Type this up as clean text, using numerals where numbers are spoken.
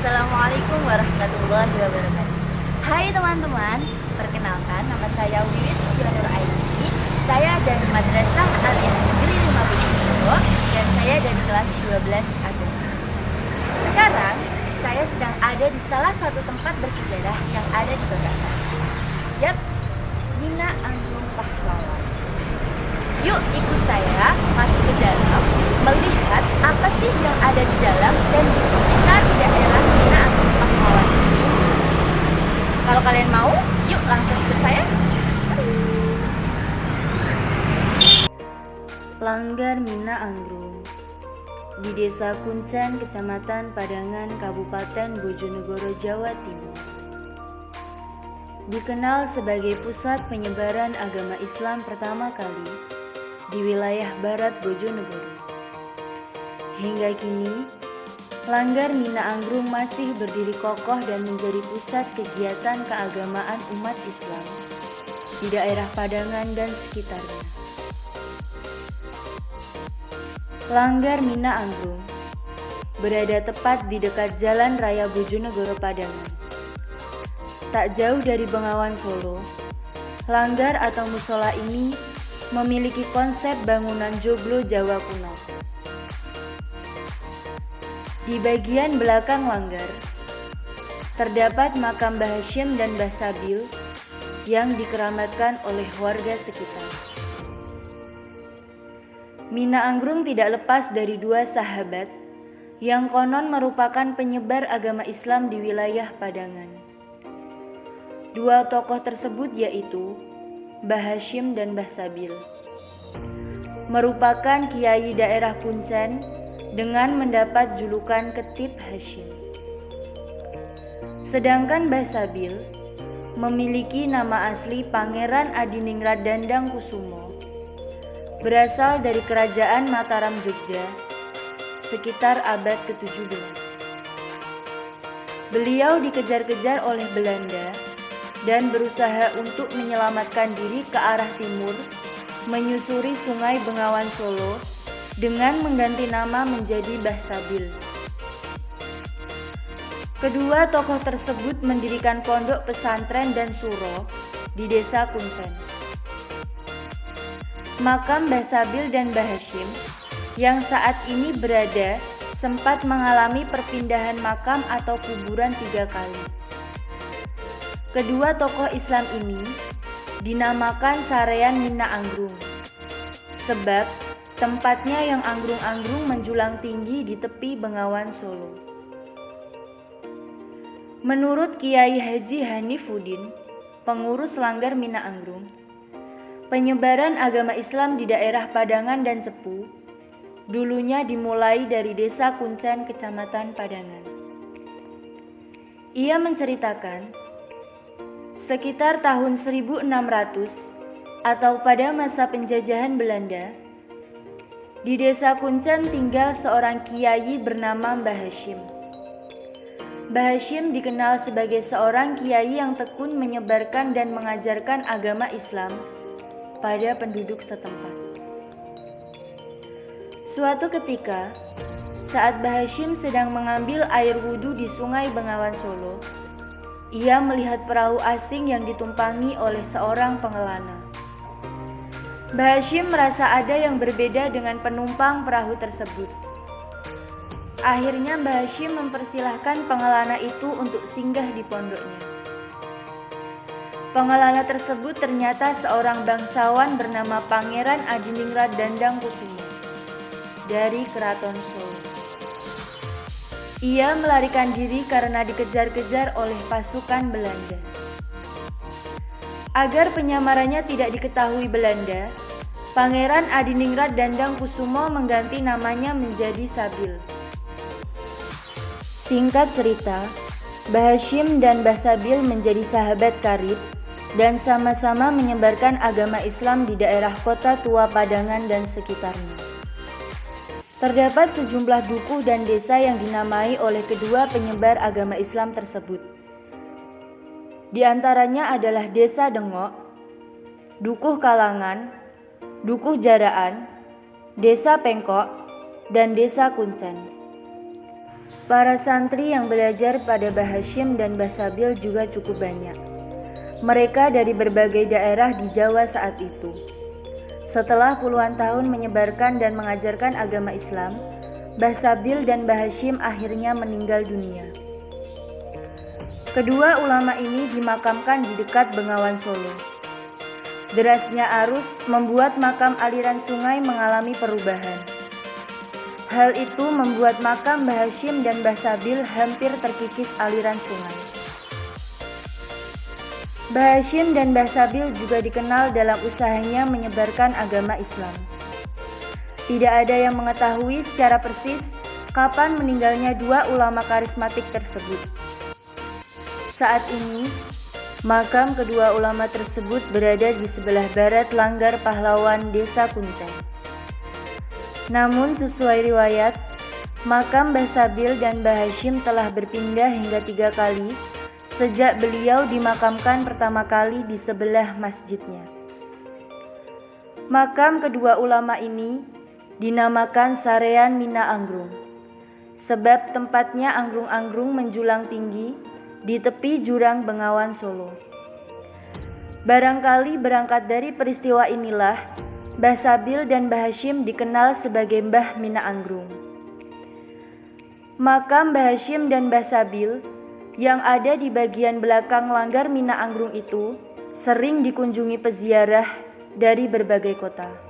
Assalamualaikum warahmatullahi wabarakatuh. Hai teman-teman, perkenalkan nama saya Wiwit Sionur Aini. Saya dari Madrasah Aliyah Negeri 5 Bojonegoro dan saya dari kelas 12 agama. Sekarang saya sedang ada di salah satu tempat bersejarah yang ada di kota saya. Yaps, Mina Anggrung Pahlawan. Yuk ikut saya masuk ke dalam, melihat apa sih yang ada di dalam dan di sekitar daerah Mina Anggrung Pahlawan ini. Kalau kalian mau, yuk langsung ikut saya. Langgar Mina Anggrung di Desa Kuncen, Kecamatan Padangan, Kabupaten Bojonegoro, Jawa Timur. Dikenal sebagai pusat penyebaran agama Islam pertama kali di wilayah barat Bojonegoro. Hingga kini, Langgar Mina Anggrung masih berdiri kokoh dan menjadi pusat kegiatan keagamaan umat Islam di daerah Padangan dan sekitarnya. Langgar Mina Anggrung berada tepat di dekat Jalan Raya Bojonegoro Padangan. Tak jauh dari Bengawan Solo, langgar atau musola ini memiliki konsep bangunan joglo Jawa kuno. Di bagian belakang langgar, terdapat makam Mbah Hasyim dan Mbah Sabil yang dikeramatkan oleh warga sekitar. Mina Anggrung tidak lepas dari dua sahabat yang konon merupakan penyebar agama Islam di wilayah Padangan. Dua tokoh tersebut yaitu Mbah Hasyim dan Mbah Sabil, merupakan kiai daerah Kuncen dengan mendapat julukan Ketip Hasyim. Sedangkan Mbah Sabil memiliki nama asli Pangeran Adiningrat Dandang Kusumo, berasal dari Kerajaan Mataram, Jogja, sekitar abad ke-17. Beliau dikejar-kejar oleh Belanda dan berusaha untuk menyelamatkan diri ke arah timur, menyusuri Sungai Bengawan Solo dengan mengganti nama menjadi Mbah Sabil. Kedua tokoh tersebut mendirikan pondok pesantren dan suro di Desa Kuncen. Makam Mbah Sabil dan Mbah Hasyim yang saat ini berada sempat mengalami perpindahan makam atau kuburan 3 kali. Kedua tokoh Islam ini dinamakan Sarean Mina Anggrung, sebab tempatnya yang anggrung-anggrung menjulang tinggi di tepi Bengawan Solo. Menurut Kiai Haji Hanifuddin, pengurus Langgar Mina Anggrung, penyebaran agama Islam di daerah Padangan dan Cepu dulunya dimulai dari Desa Kuncen, Kecamatan Padangan. Ia menceritakan, sekitar tahun 1600 atau pada masa penjajahan Belanda, di Desa Kuncen tinggal seorang kiai bernama Mbah Hasyim. Mbah Hasyim dikenal sebagai seorang kiai yang tekun menyebarkan dan mengajarkan agama Islam pada penduduk setempat. Suatu ketika, saat Mbah Hasyim sedang mengambil air wudhu di Sungai Bengawan Solo, ia melihat perahu asing yang ditumpangi oleh seorang pengelana. Mbah Hasyim merasa ada yang berbeda dengan penumpang perahu tersebut. Akhirnya Mbah Hasyim mempersilahkan pengelana itu untuk singgah di pondoknya. Pengelana tersebut ternyata seorang bangsawan bernama Pangeran Adiningrat Dandang Kusumo dari Keraton Solo. Ia melarikan diri karena dikejar-kejar oleh pasukan Belanda. Agar penyamarannya tidak diketahui Belanda, Pangeran Adiningrat Dandang Kusumo mengganti namanya menjadi Sabil. Singkat cerita, Mbah Hasyim dan Mbah Sabil menjadi sahabat karib dan sama-sama menyebarkan agama Islam di daerah Kota Tua Padangan dan sekitarnya. Terdapat sejumlah dukuh dan desa yang dinamai oleh kedua penyebar agama Islam tersebut. Di antaranya adalah Desa Dengok, Dukuh Kalangan, Dukuh Jaraan, Desa Pengkok, dan Desa Kuncen. Para santri yang belajar pada Mbah Hashim dan Mbah Sabil juga cukup banyak. Mereka dari berbagai daerah di Jawa saat itu. Setelah puluhan tahun menyebarkan dan mengajarkan agama Islam, Mbah Sabil dan Mbah Hashim akhirnya meninggal dunia. Kedua ulama ini dimakamkan di dekat Bengawan Solo. Derasnya arus membuat makam aliran sungai mengalami perubahan. Hal itu membuat makam Mbah Hashim dan Mbah Sabil hampir terkikis aliran sungai. Mbah Hashim dan Mbah Sabil juga dikenal dalam usahanya menyebarkan agama Islam. Tidak ada yang mengetahui secara persis kapan meninggalnya dua ulama karismatik tersebut. Saat ini, makam kedua ulama tersebut berada di sebelah barat Langgar Pahlawan, Desa Kunteng. Namun sesuai riwayat, makam Mbah Sabil dan Mbah Hashim telah berpindah hingga 3 kali sejak beliau dimakamkan pertama kali di sebelah masjidnya. Makam kedua ulama ini dinamakan Sarean Mina Anggrung, sebab tempatnya anggrung-anggrung menjulang tinggi di tepi jurang Bengawan Solo. Barangkali berangkat dari peristiwa inilah Mbah Sabil dan Mbah Hashim dikenal sebagai Mbah Mina Anggrung. Makam Mbah Hashim dan Mbah Sabil yang ada di bagian belakang Langgar Mina Anggrung itu sering dikunjungi peziarah dari berbagai kota.